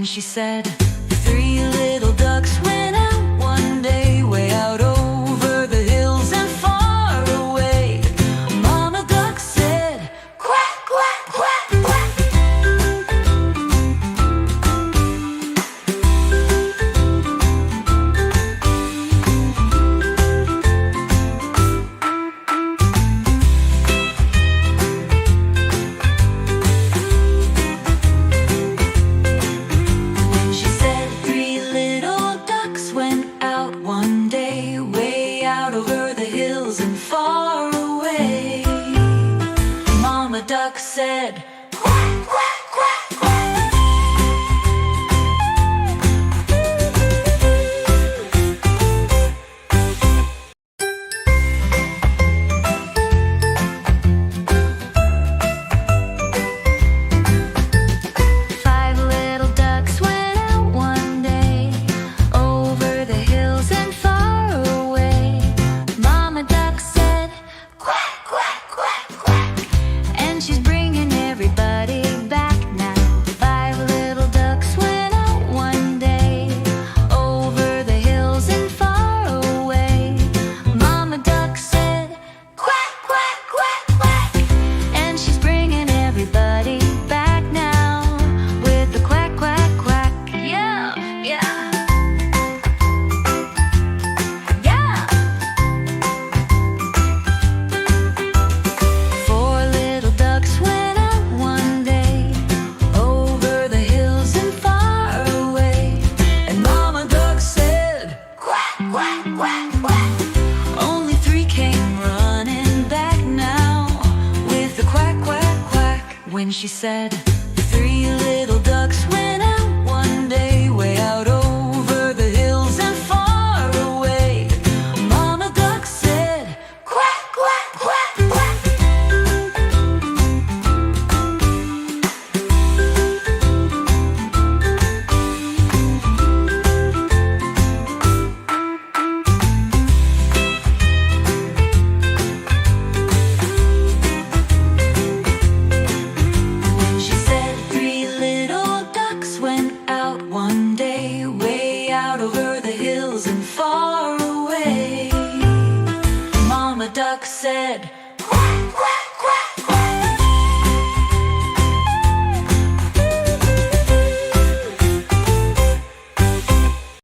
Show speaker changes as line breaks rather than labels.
she said, "Three little ducks went out one day, way out over the hills and far away." Mama duck said, "Quack, quack, quack, quack." One day, way out over the hills and far away, Mama duck said, "Quack, quack, quack, quack." 5 little ducks went out one day, over the hills and far away. Mama duck said, "Quack, quack, quack, quack." And she's bringing everybody back now. 5 little ducks went out one day, over the hills and far away. Mama duck said, "Quack, quack, quack, quack." And she's bringing everybody back now with the quack, quack, quack. Yeah, yeah. Quack, quack, quack. Only 3 came running back now with the quack, quack, quack. When she said, "Three little ducks went out one day, way out over the hills and far away." Mama duck said, "Quack, quack, quack, quack." One day, way out over the hills and far away, Mama duck said,